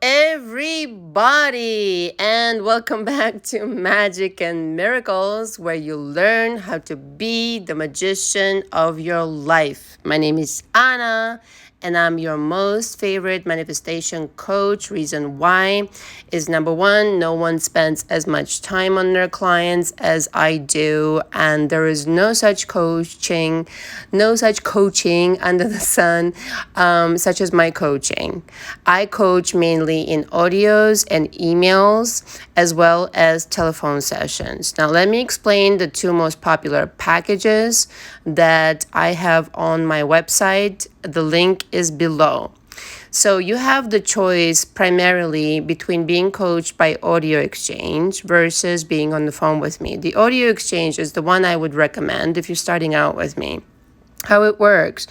Everybody, and welcome back to Magic and Miracles, where you learn how to be the magician of your life. My name is Anna, and I'm your most favorite manifestation coach. Reason why is number one, no one spends as much time on their clients as I do, and there is no such coaching under the sun, such as my coaching. I coach mainly in audios and emails, as well as telephone sessions. Now, let me explain the two most popular packages that I have on my website. The link is below. So you have the choice primarily between being coached by audio exchange versus being on the phone with me. The audio exchange is the one I would recommend if you're starting out with me. How it works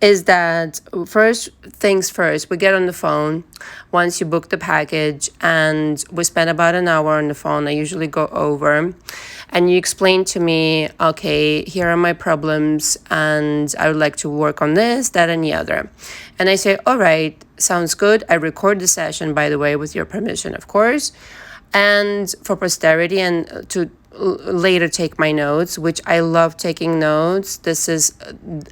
is that first things first, we get on the phone once you book the package, and we spend about an hour on the phone. I usually go over, and you explain to me, okay, here are my problems, and I would like to work on this, that, and the other. And I say, all right, sounds good. I record the session, by the way, with your permission, of course, and for posterity and to later take my notes, which I love taking notes. This is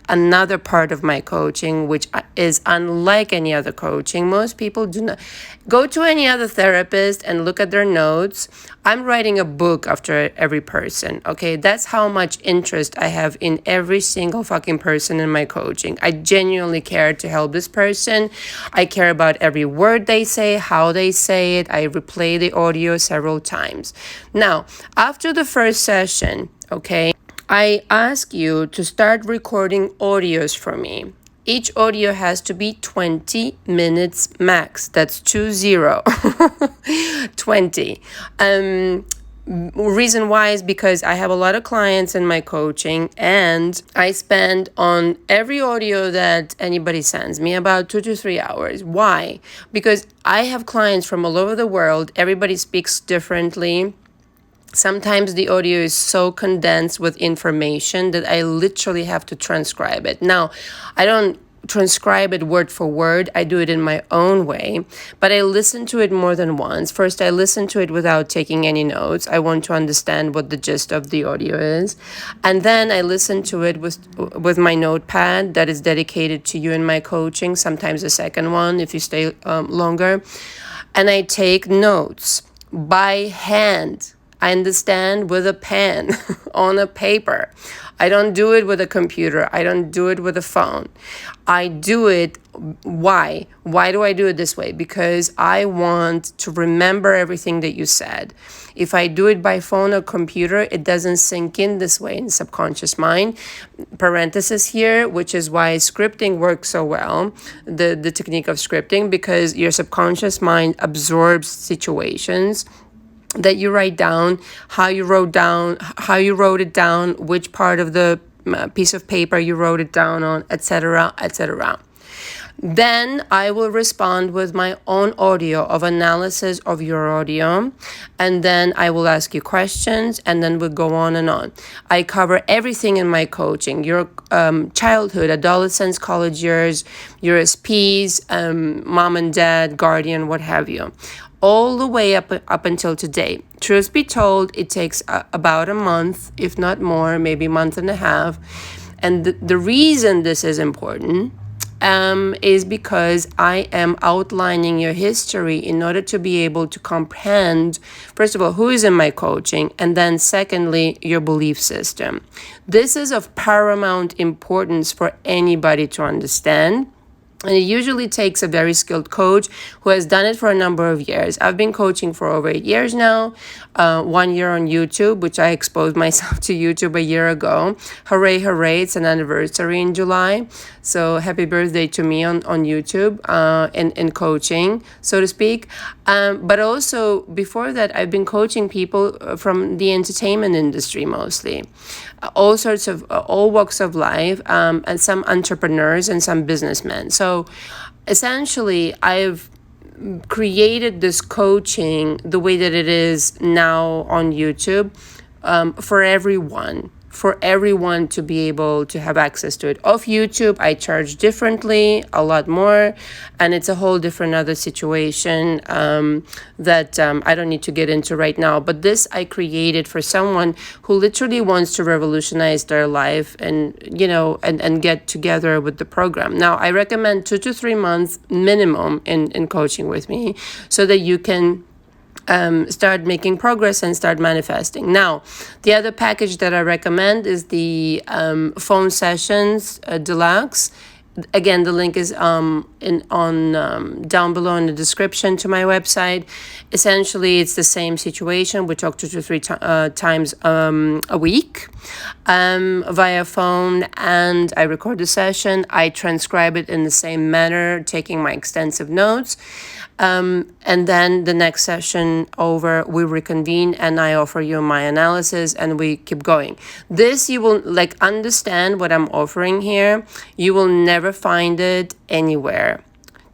another part of my coaching, which is unlike any other coaching. Most people do not go to any other therapist and look at their notes. I'm writing a book after every person. Okay, that's how much interest I have in every single fucking person in my coaching. I genuinely care to help this person. I care about every word they say, how they say it. I replay the audio several times. Now, after the first session, okay, I ask you to start recording audios for me. Each audio has to be 20 minutes max. That's 20. 20. Reason why is because I have a lot of clients in my coaching, and I spend on every audio that anybody sends me about 2 to 3 hours. Why? Because I have clients from all over the world. Everybody speaks differently. Sometimes the audio is so condensed with information that I literally have to transcribe it. Now, I don't transcribe it word for word. I do it in my own way, but I listen to it more than once. First, I listen to it without taking any notes. I want to understand what the gist of the audio is. And then I listen to it with my notepad that is dedicated to you in my coaching, sometimes a second one if you stay longer. And I take notes by hand. I understand, with a pen on a paper. I don't do it with a computer. I don't do it with a phone. I do it. Why? Why do I do it this way? Because I want to remember everything that you said. If I do it by phone or computer, it doesn't sink in this way in subconscious mind. Parenthesis here, which is why scripting works so well, the technique of scripting, because your subconscious mind absorbs situations that you write down, how you wrote it down, which part of the piece of paper you wrote it down on, etc., etc. Then I will respond with my own audio of analysis of your audio, and then I will ask you questions, and then we'll go on and on. I cover everything in my coaching: your childhood, adolescence, college years, your SPs, mom and dad, guardian, what have you, all the way up until today. Truth be told, it takes about a month, if not more, maybe a month and a half. And the reason this is important is because I am outlining your history in order to be able to comprehend, first of all, who is in my coaching, and then secondly, your belief system. This is of paramount importance for anybody to understand. And it usually takes a very skilled coach who has done it for a number of years. I've been coaching for over 8 years now, 1 year on YouTube, which I exposed myself to YouTube a year ago. Hooray, hooray, it's an anniversary in July. So happy birthday to me on YouTube in coaching, so to speak. But also before that, I've been coaching people from the entertainment industry mostly. All walks of life, and some entrepreneurs and some businessmen. So essentially, I've created this coaching the way that it is now on YouTube for everyone. for everyone to be able to have access to it. Off YouTube, I charge differently, a lot more, and it's a whole different other situation that I don't need to get into right now. But this I created for someone who literally wants to revolutionize their life and, and get together with the program. Now, I recommend 2 to 3 months minimum in coaching with me so that you can start making progress and start manifesting. Now, the other package that I recommend is the phone sessions deluxe. Again, the link is down below in the description to my website. Essentially, it's the same situation. We talk 2 to 3 times a week via phone, and I record the session. I transcribe it in the same manner, taking my extensive notes. And then the next session over, we reconvene and I offer you my analysis and we keep going. This, you will understand what I'm offering here. You will never find it anywhere.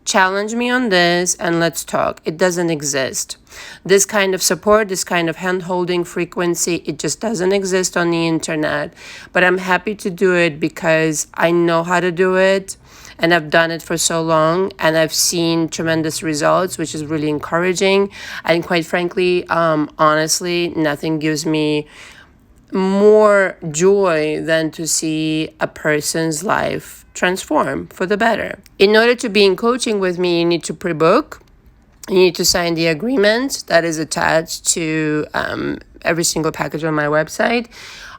Challenge me on this and let's talk. It doesn't exist. This kind of support, this kind of hand-holding frequency, it just doesn't exist on the internet. But I'm happy to do it because I know how to do it. And I've done it for so long and I've seen tremendous results, which is really encouraging. And quite frankly, honestly, nothing gives me more joy than to see a person's life transform for the better. In order to be in coaching with me, you need to pre-book. You need to sign the agreement that is attached to every single package on my website.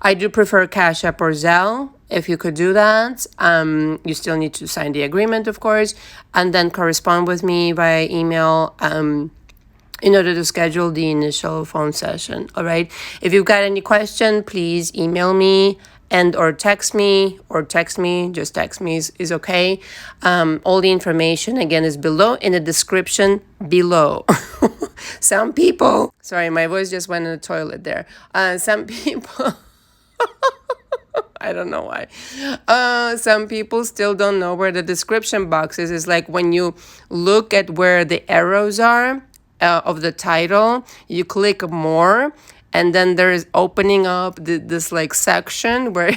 I do prefer Cash App or Zelle. If you could do that, you still need to sign the agreement, of course, and then correspond with me via email in order to schedule the initial phone session. All right. If you've got any question, please email me and or text me. Just text me is okay. All the information again is below in the description below. Some people, sorry, my voice just went in the toilet there. Some people. I don't know why. Some people still don't know where the description box is. It's like when you look at where the arrows are of the title, you click more, and then there is opening up this section where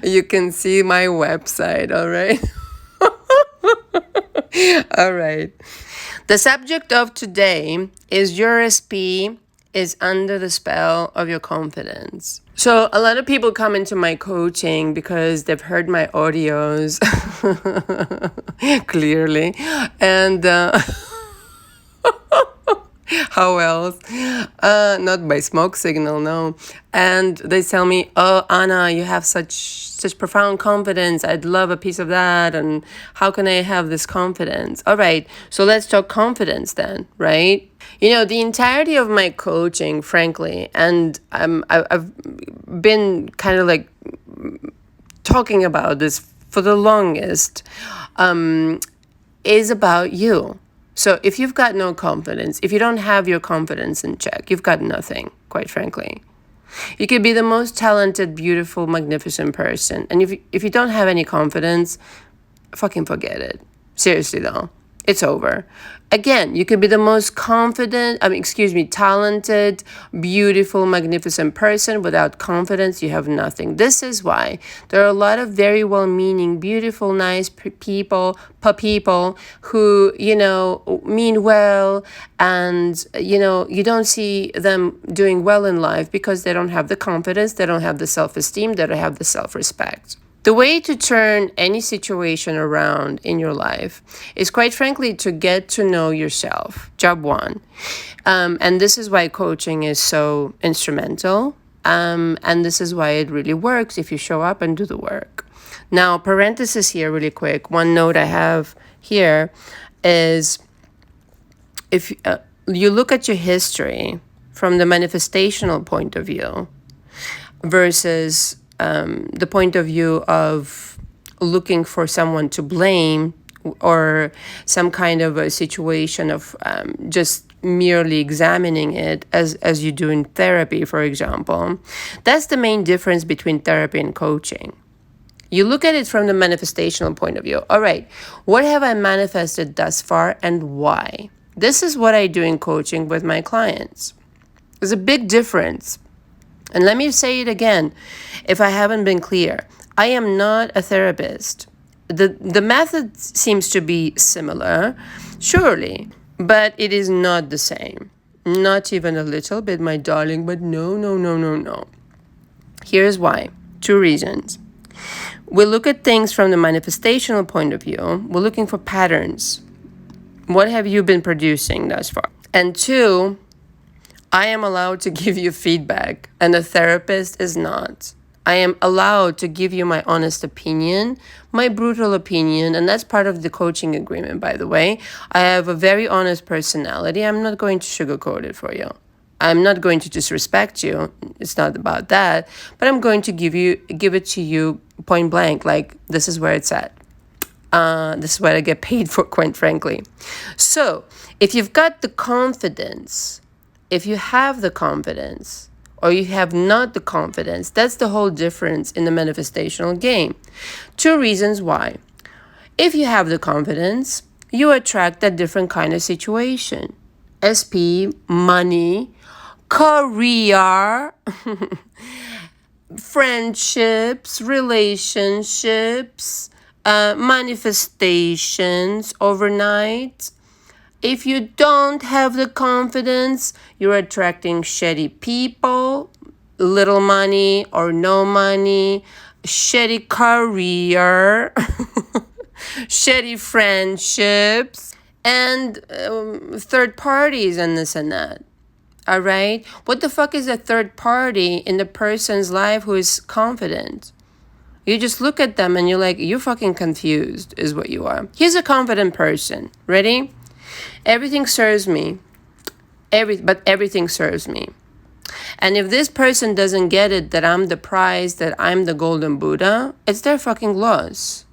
you can see my website. All right. All right. The subject of today is your SP is under the spell of your confidence. So a lot of people come into my coaching because they've heard my audios clearly. And how else? Not by smoke signal, no. And they tell me, oh, Anna, you have such profound confidence. I'd love a piece of that. And how can I have this confidence? All right, so let's talk confidence then, right? The entirety of my coaching, frankly, and I've been kind of talking about this for the longest, is about you. So if you've got no confidence, if you don't have your confidence in check, you've got nothing, quite frankly. You could be the most talented, beautiful, magnificent person. And if you don't have any confidence, fucking forget it. Seriously, though. It's over. Again, you could be the most talented, beautiful, magnificent person. Without confidence, you have nothing. This is why there are a lot of very well-meaning, beautiful, nice people who, mean well, and, you don't see them doing well in life because they don't have the confidence, they don't have the self-esteem, they don't have the self-respect. The way to turn any situation around in your life is, quite frankly, to get to know yourself. Job one. And this is why coaching is so instrumental. And this is why it really works if you show up and do the work. Now, parenthesis here really quick. One note I have here is if you look at your history from the manifestational point of view versus the point of view of looking for someone to blame or some kind of a situation of just merely examining it as you do in therapy, for example. That's the main difference between therapy and coaching. You look at it from the manifestational point of view. All right, what have I manifested thus far and why? This is what I do in coaching with my clients. There's a big difference. And let me say it again, if I haven't been clear. I am not a therapist. The method seems to be similar, surely, but it is not the same. Not even a little bit, my darling, but no, no, no, no, no. Here's why. 2 reasons. We look at things from the manifestational point of view. We're looking for patterns. What have you been producing thus far? And 2, I am allowed to give you feedback, and a therapist is not. I am allowed to give you my honest opinion, my brutal opinion, and that's part of the coaching agreement, by the way. I have a very honest personality. I'm not going to sugarcoat it for you. I'm not going to disrespect you. It's not about that. But I'm going to give it to you point blank, like this is where it's at. This is what I get paid for, quite frankly. So if you've got the confidence, if you have the confidence, or you have not the confidence, that's the whole difference in the manifestational game. 2 reasons why. If you have the confidence, you attract a different kind of situation. SP, money, career, friendships, relationships, manifestations overnight. If you don't have the confidence, you're attracting shitty people, little money or no money, shitty career, shitty friendships, and third parties and this and that. All right? What the fuck is a third party in the person's life who is confident? You just look at them and you're like, you're fucking confused is what you are. Here's a confident person. Ready? Everything serves me. But everything serves me. And if this person doesn't get it that I'm the prize, that I'm the golden Buddha, it's their fucking loss.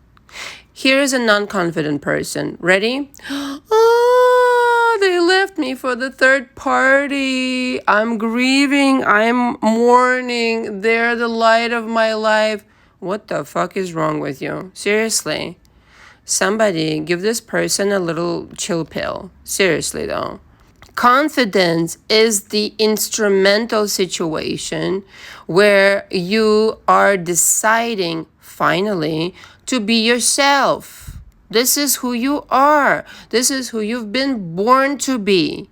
Here's a non-confident person. Ready? Oh, they left me for the third party. I'm grieving. I'm mourning. They're the light of my life. What the fuck is wrong with you? Seriously. Somebody give this person a little chill pill. Seriously, though. Confidence is the instrumental situation where you are deciding, finally, to be yourself. This is who you are. This is who you've been born to be.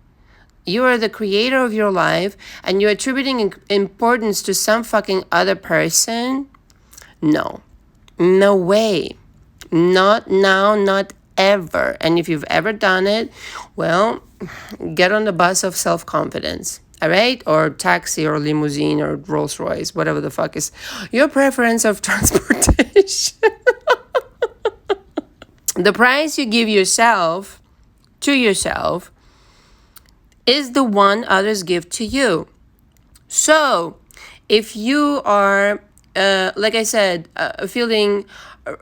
You are the creator of your life, and you're attributing importance to some fucking other person? No. No way. Not now, not ever. And if you've ever done it, well, get on the bus of self-confidence, all right? Or taxi or limousine or Rolls Royce, whatever the fuck is your preference of transportation. The price you give yourself, to yourself, is the one others give to you. So, if you are, like I said, feeling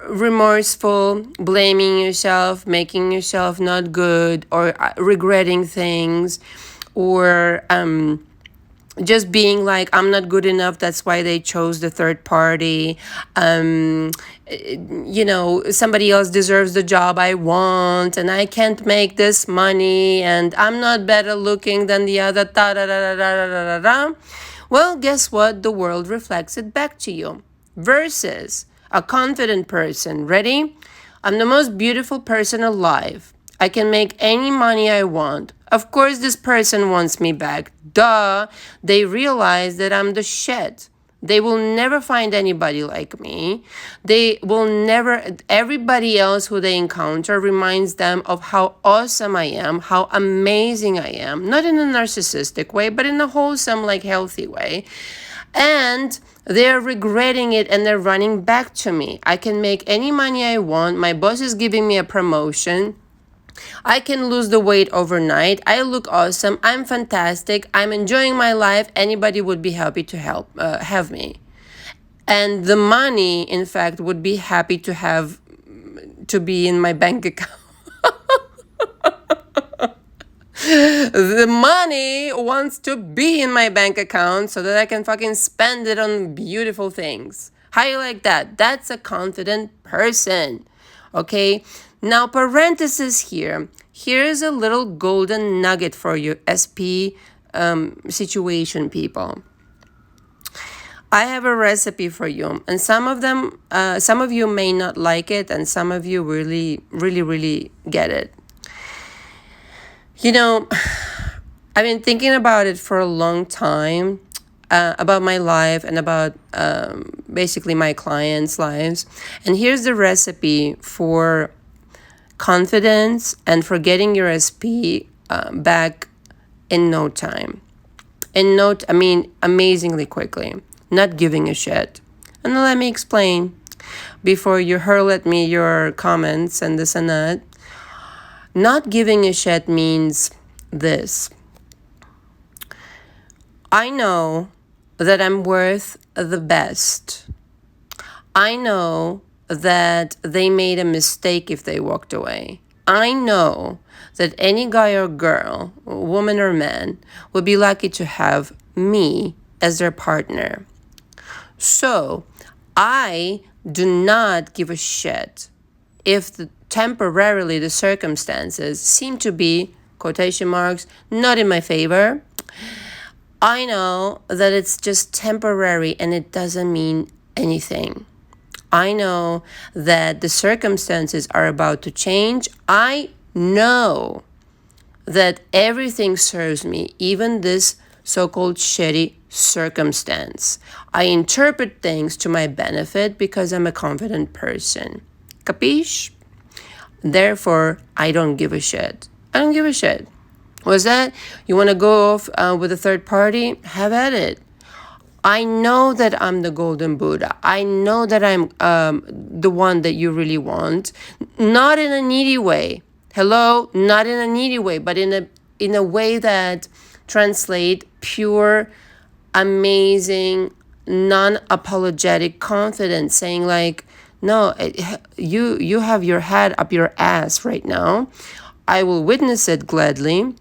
remorseful, blaming yourself, making yourself not good, or regretting things, or just being like, I'm not good enough, that's why they chose the third party, somebody else deserves the job I want, and I can't make this money, and I'm not better looking than the other, da-da-da-da-da-da-da-da. Well, guess what? The world reflects it back to you. Versus a confident person. Ready? I'm the most beautiful person alive. I can make any money I want. Of course, this person wants me back. Duh. They realize that I'm the shit. They will never find anybody like me. Everybody else who they encounter reminds them of how awesome I am, how amazing I am. Not in a narcissistic way, but in a wholesome, healthy way. And they're regretting it and they're running back to me. I can make any money I want. My boss is giving me a promotion. I can lose the weight overnight. I look awesome. I'm fantastic. I'm enjoying my life. Anybody would be happy to have me. And the money, in fact, would be happy to be in my bank account. The money wants to be in my bank account so that I can fucking spend it on beautiful things. How you like that? That's a confident person. Okay? Now, parenthesis here. Here's a little golden nugget for you, SP situation people. I have a recipe for you, and some of you may not like it, and some of you really, really, really get it. You know, I've been thinking about it for a long time, about my life and about basically my clients' lives. And here's the recipe for confidence and for getting your SP back in no time. Amazingly quickly. Not giving a shit. And let me explain before you hurl at me your comments and this and that. Not giving a shit means this. I know that I'm worth the best. I know that they made a mistake if they walked away. I know that any guy or girl, woman or man, would be lucky to have me as their partner. So, I do not give a shit if temporarily the circumstances seem to be, quotation marks, not in my favor. I know that it's just temporary and it doesn't mean anything. I know that the circumstances are about to change. I know that everything serves me, even this so-called shitty circumstance. I interpret things to my benefit because I'm a confident person. Capiche? Therefore, I don't give a shit. I don't give a shit. Was that? You want to go off with a third party? Have at it. I know that I'm the golden Buddha. I know that I'm the one that you really want. Not in a needy way. Hello? Not in a needy way, but in a way that translate pure, amazing, non-apologetic confidence, saying like, no, you have your head up your ass right now. I will witness it gladly.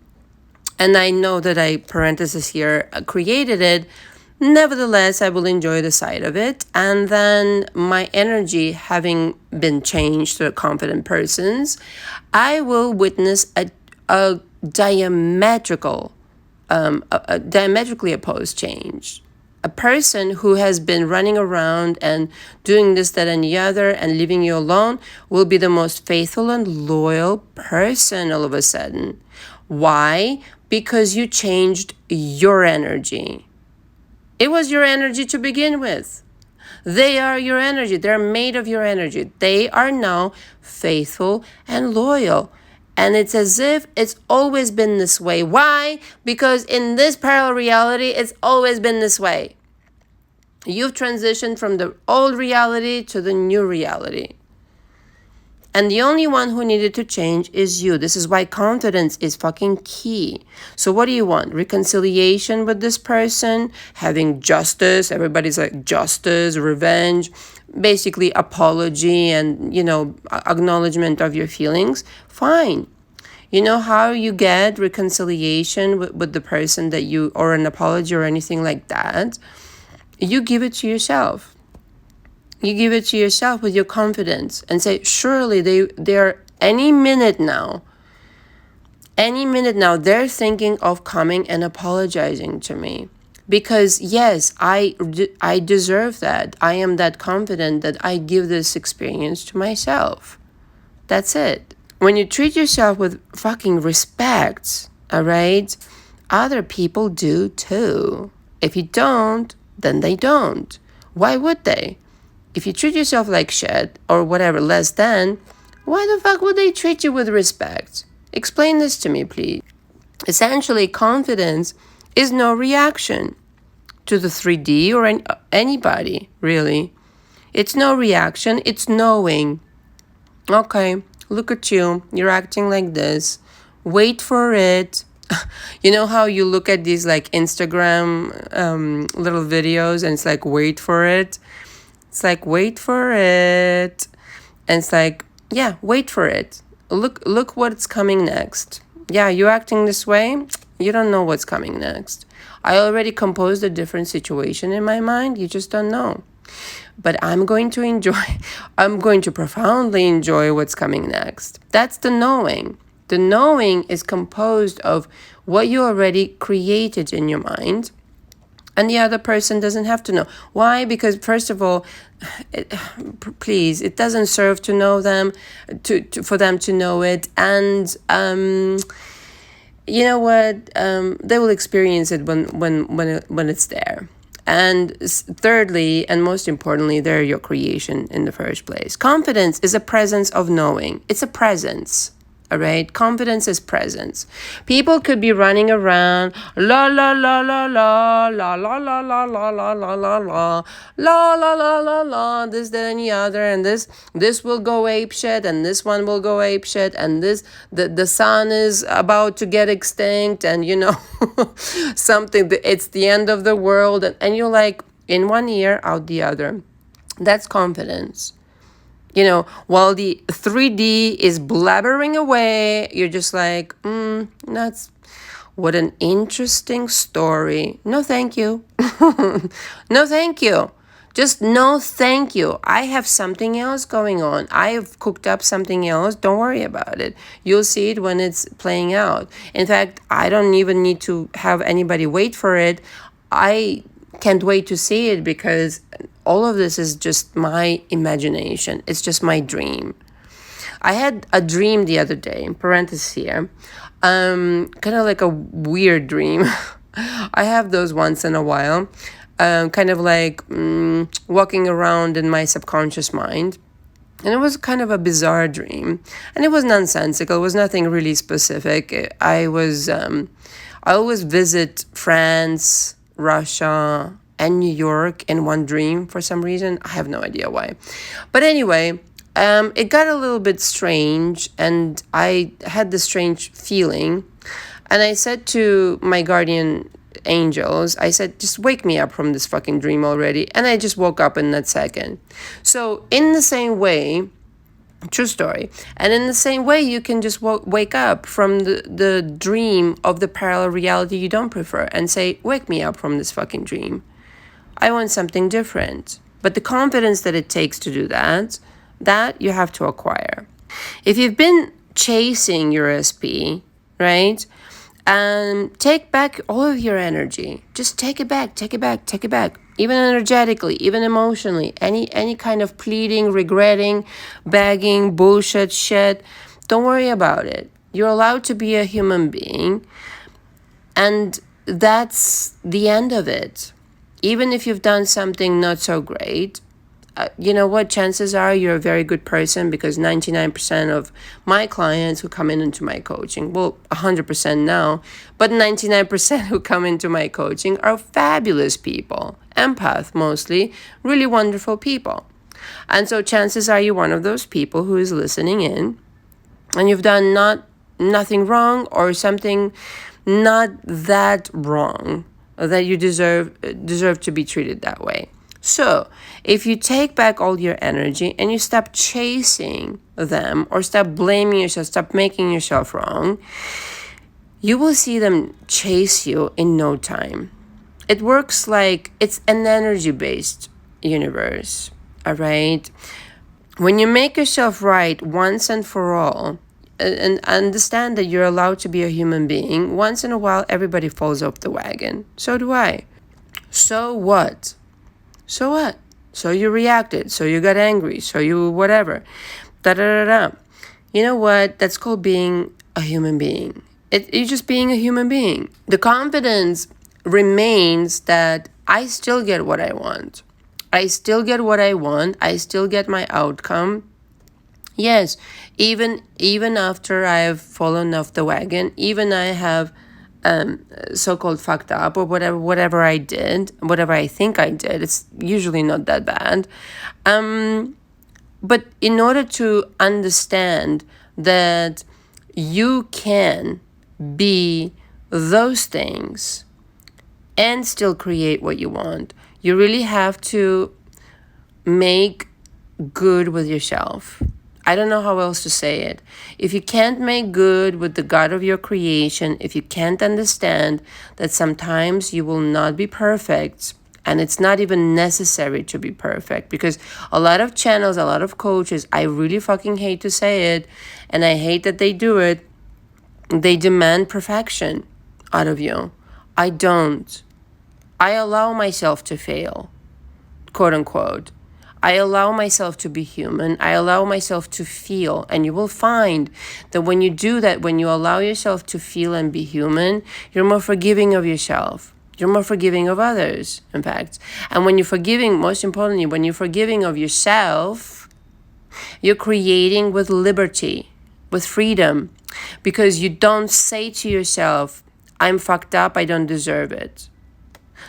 And I know that I, parenthesis here, created it. Nevertheless, I will enjoy the sight of it. And then my energy having been changed to a confident person's, I will witness a diametrically opposed change. A person who has been running around and doing this, that, and the other and leaving you alone will be the most faithful and loyal person all of a sudden. Why? Because you changed your energy. It was your energy to begin with. They are your energy. They're made of your energy. They are now faithful and loyal. And it's as if it's always been this way. Why? Because in this parallel reality, it's always been this way. You've transitioned from the old reality to the new reality. And the only one who needed to change is you. This is why confidence is fucking key. So what do you want? Reconciliation with this person? Having justice? Everybody's like justice, revenge, basically apology and, acknowledgement of your feelings? Fine. You know how you get reconciliation with the person that you, or an apology or anything like that? You give it to yourself. You give it to yourself with your confidence and say, surely they're any minute now, they're thinking of coming and apologizing to me. Because yes, I deserve that. I am that confident that I give this experience to myself. That's it. When you treat yourself with fucking respect, all right, other people do too. If you don't, then they don't. Why would they? If you treat yourself like shit or whatever, less than, why the fuck would they treat you with respect? Explain this to me, please. Essentially, confidence is no reaction to the 3D or anybody, really. It's no reaction, it's knowing. Okay, look at you. You're acting like this. Wait for it. You know how you look at these like Instagram little videos and it's like, wait for it? It's like, wait for it. And it's like, yeah, wait for it. Look what's coming next. Yeah, you're acting this way. You don't know what's coming next. I already composed a different situation in my mind. You just don't know. But I'm going to profoundly enjoy what's coming next. That's the knowing. The knowing is composed of what you already created in your mind. And the other person doesn't have to know. Why? Because first of all, please, it doesn't serve to know them, for them to know it. And you know what? They will experience it when it's there. And thirdly, and most importantly, they're your creation in the first place. Confidence is a presence of knowing. It's a presence. All right. Confidence is presence. People could be running around, la la la la la la la la la la la la la la la la la la la, this, that, and the other, and this will go ape shit, and this one will go ape shit, and the sun is about to get extinct, and something, it's the end of the world, and you're like in one ear out the other. That's confidence. While the 3D is blabbering away, you're just like, what an interesting story. No, thank you. No, thank you. Just no, thank you. I have something else going on. I have cooked up something else. Don't worry about it. You'll see it when it's playing out. In fact, I don't even need to have anybody wait for it. I can't wait to see it because all of this is just my imagination. It's just my dream. I had a dream the other day, in parentheses here, kind of like a weird dream. I have those once in a while, kind of like walking around in my subconscious mind. And it was kind of a bizarre dream. And it was nonsensical. It was nothing really specific. I always visit France, Russia, and New York in one dream for some reason. I have no idea why. But anyway, it got a little bit strange, and I had this strange feeling. And I said to my guardian angels, I said, just wake me up from this fucking dream already. And I just woke up in that second. So in the same way, true story. And in the same way, you can just wake up from the dream of the parallel reality you don't prefer and say, wake me up from this fucking dream. I want something different. But the confidence that it takes to do that you have to acquire. If you've been chasing your SP, right? Take back all of your energy. Just take it back. Even energetically, even emotionally, any kind of pleading, regretting, begging, bullshit shit, don't worry about it. You're allowed to be a human being, and that's the end of it. Even if you've done something not so great, you know what? Chances are you're a very good person, because 99% of my clients who come into my coaching, well, 100% now, but 99% who come into my coaching are fabulous people, empath mostly, really wonderful people. And so chances are you're one of those people who is listening in, and you've done nothing wrong, or something not that wrong that you deserve to be treated that way. So if you take back all your energy and you stop chasing them, or stop blaming yourself, stop making yourself wrong, you will see them chase you in no time. It works like it's an energy-based universe, all right? When you make yourself right once and for all, and understand that you're allowed to be a human being, once in a while everybody falls off the wagon. So do I. So what? So what? So you reacted. So you got angry. So you whatever. Da-da-da-da. You know what? That's called being a human being. You're just being a human being. The confidence remains that I still get what I want. I still get what I want. I still get my outcome. Yes, even after I have fallen off the wagon, even I have so-called fucked up, or whatever I did, whatever I think I did, it's usually not that bad. But in order to understand that you can be those things and still create what you want, you really have to make good with yourself. I don't know how else to say it. If you can't make good with the God of your creation, if you can't understand that sometimes you will not be perfect, and it's not even necessary to be perfect, because a lot of channels, a lot of coaches, I really fucking hate to say it, and I hate that they do it, they demand perfection out of you. I don't. I allow myself to fail, quote unquote. I allow myself to be human. I allow myself to feel. And you will find that when you do that, when you allow yourself to feel and be human, you're more forgiving of yourself. You're more forgiving of others, in fact. And when you're forgiving, most importantly, when you're forgiving of yourself, you're creating with liberty, with freedom, because you don't say to yourself, I'm fucked up, I don't deserve it.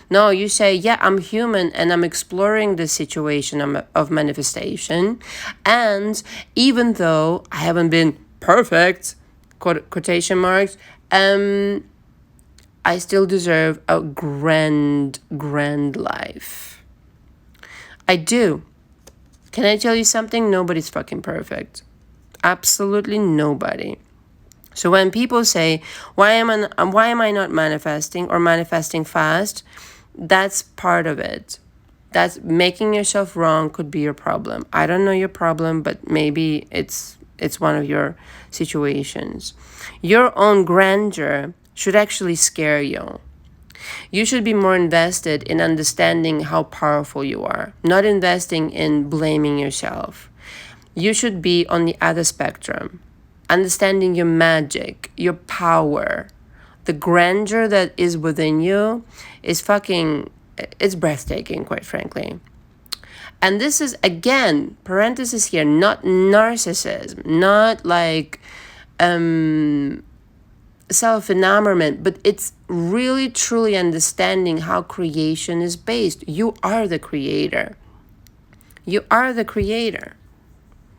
No, you say, yeah, I'm human and I'm exploring the situation of manifestation. And even though I haven't been perfect, quotation marks, I still deserve a grand, grand life. I do. Can I tell you something? Nobody's fucking perfect. Absolutely nobody. So when people say, why am I not manifesting or manifesting fast? That's part of it. That's making yourself wrong could be your problem. I don't know your problem, but maybe it's one of your situations. Your own grandeur should actually scare you. You should be more invested in understanding how powerful you are, not investing in blaming yourself. You should be on the other spectrum, understanding your magic, your power, the grandeur that is within you is it's breathtaking, quite frankly. And this is, again, parenthesis here, not narcissism, not like self-enamorment, but it's really truly understanding how creation is based. You are the creator. You are the creator.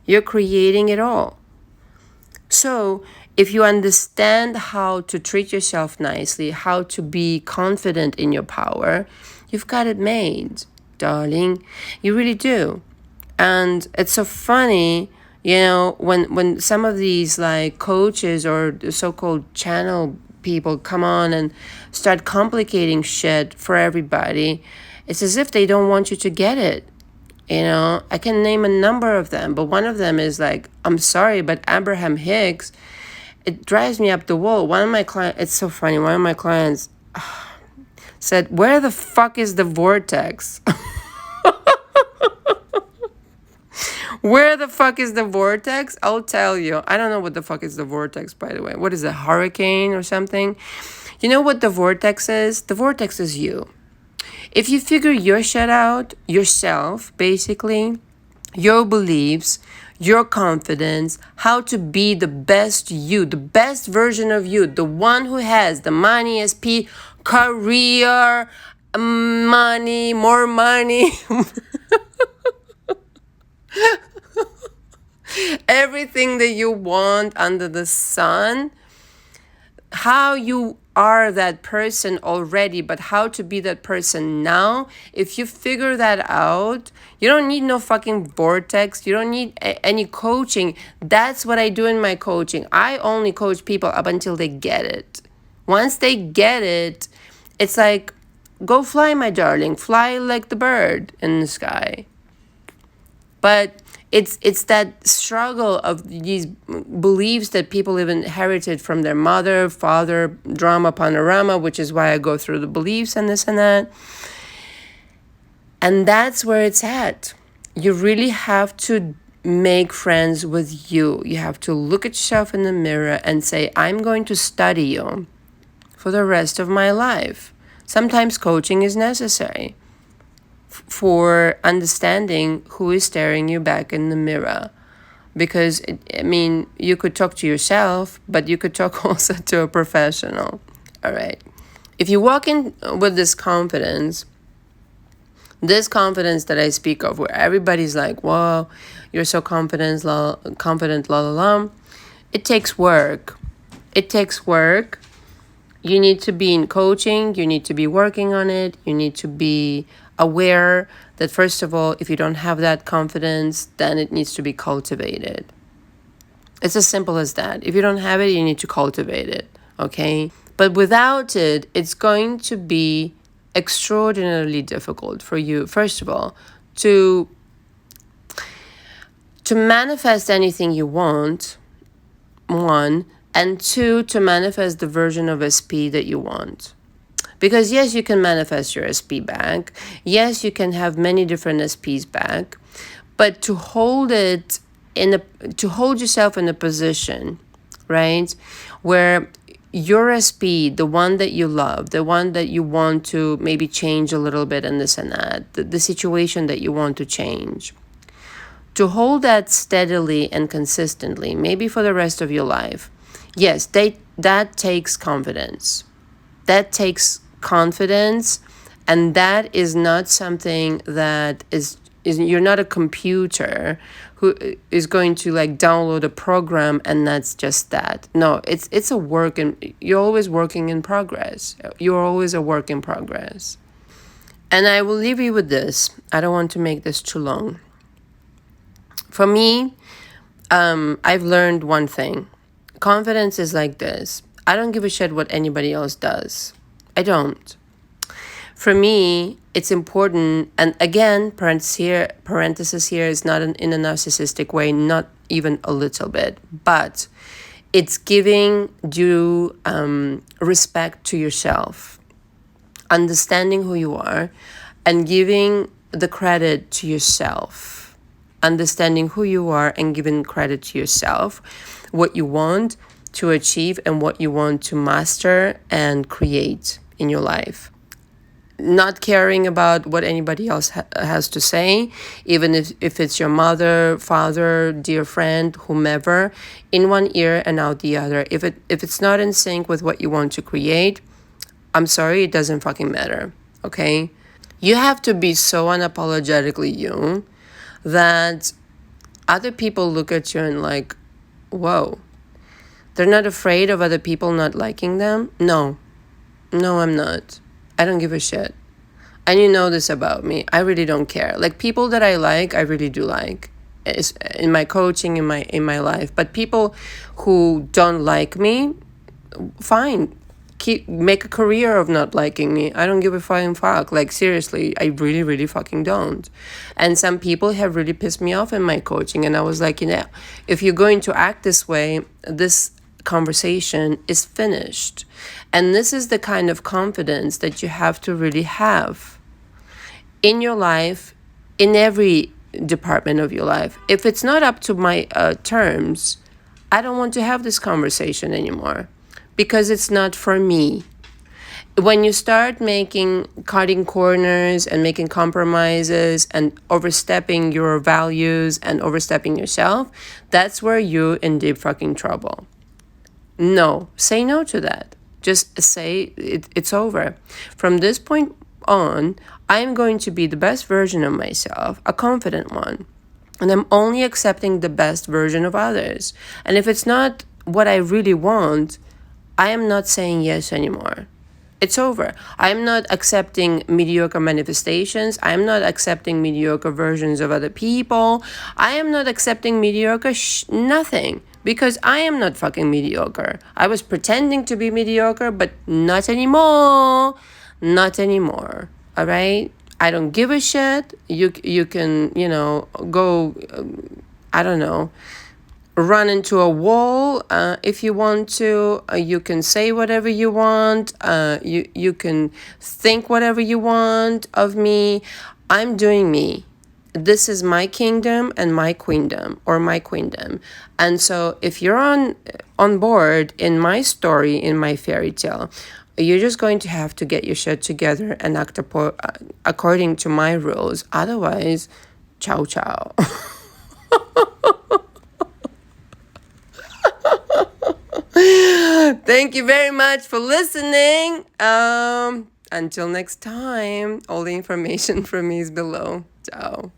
You're creating it all. So if you understand how to treat yourself nicely, how to be confident in your power, you've got it made, darling. You really do. And it's so funny, when some of these like coaches or so-called channel people come on and start complicating shit for everybody, it's as if they don't want you to get it. I can name a number of them, but one of them is like, I'm sorry, but Abraham Hicks, it drives me up the wall. One of my clients, it's so funny, one of my clients said, where the fuck is the vortex? Where the fuck is the vortex? I'll tell you. I don't know what the fuck is the vortex, by the way. What is a hurricane or something? You know what the vortex is? The vortex is you. If you figure your shit out, yourself, basically, your beliefs, your confidence, how to be the best you, the best version of you, the one who has the money, SP, career, money, more money, everything that you want under the sun, how you are that person already, but how to be that person now. If you figure that out, you don't need no fucking vortex. You don't need any coaching. That's what I do in my coaching. I only coach people up until they get it. Once they get it, it's like, go fly, my darling. Fly like the bird in the sky. But it's that struggle of these beliefs that people have inherited from their mother, father, drama, panorama, which is why I go through the beliefs and this and that. And that's where it's at. You really have to make friends with you. You have to look at yourself in the mirror and say, I'm going to study you for the rest of my life. Sometimes coaching is necessary for understanding who is staring you back in the mirror. Because, you could talk to yourself, but you could talk also to a professional. All right. If you walk in with this confidence that I speak of, where everybody's like, wow, you're so confident, la la la. It takes work. It takes work. You need to be in coaching. You need to be working on it. You need to be aware that, first of all, if you don't have that confidence, then it needs to be cultivated. It's as simple as that. If you don't have it, you need to cultivate it, okay? But without it, it's going to be extraordinarily difficult for you, first of all, to manifest anything you want, one, and two, to manifest the version of SP that you want. Because yes, you can manifest your SP back. Yes, you can have many different SPs back. But to hold yourself in a position, right, where your SP, the one that you love, the one that you want to maybe change a little bit and this and that, the situation that you want to change, to hold that steadily and consistently, maybe for the rest of your life, yes, that takes confidence. That takes confidence, and that is not something that is you're not a computer who is going to like download a program and that's just that. No, it's a work, and you're always working in progress. You're always a work in progress. And I will leave you with this. I don't want to make this too long. For me, I've learned one thing. Confidence is like this. I don't give a shit what anybody else does. I don't. For me, it's important, and again, parenthesis here is not in a narcissistic way, not even a little bit, but it's giving due respect to yourself, understanding who you are, and giving the credit to yourself. Understanding who you are and giving credit to yourself, what you want to achieve and what you want to master and create in your life. Not caring about what anybody else has to say, even if it's your mother, father, dear friend, whomever, in one ear and out the other. If it's not in sync with what you want to create, I'm sorry, it doesn't fucking matter, okay? You have to be so unapologetically you that other people look at you and like, whoa, they're not afraid of other people not liking them? No, I'm not. I don't give a shit. And you know this about me. I really don't care. Like, people that I like, I really do like. It's in my coaching, in my life. But people who don't like me, fine. Make a career of not liking me. I don't give a fucking fuck. Like, seriously, I really, really fucking don't. And some people have really pissed me off in my coaching. And I was like, if you're going to act this way, this conversation is finished. And this is the kind of confidence that you have to really have in your life, in every department of your life. If it's not up to my terms, I don't want to have this conversation anymore. Because it's not for me. When you start cutting corners and making compromises and overstepping your values and overstepping yourself, that's where you're in deep fucking trouble. No, say no to that. Just say it's over. From this point on, I am going to be the best version of myself, a confident one. And I'm only accepting the best version of others. And if it's not what I really want, I am not saying yes anymore. It's over. I'm not accepting mediocre manifestations. I'm not accepting mediocre versions of other people. I am not accepting mediocre nothing, because I am not fucking mediocre. I was pretending to be mediocre, but not anymore. Not anymore. All right? I don't give a shit. You can, go, I don't know, run into a wall if you want to. You can say whatever you want. You can think whatever you want of me. I'm doing me. This is my kingdom and my queendom, or my queendom. And so if you're on board in my story, in my fairy tale, you're just going to have to get your shit together and act according to my rules. Otherwise, ciao ciao. Thank you very much for listening. Until next time, all the information from me is below. Ciao.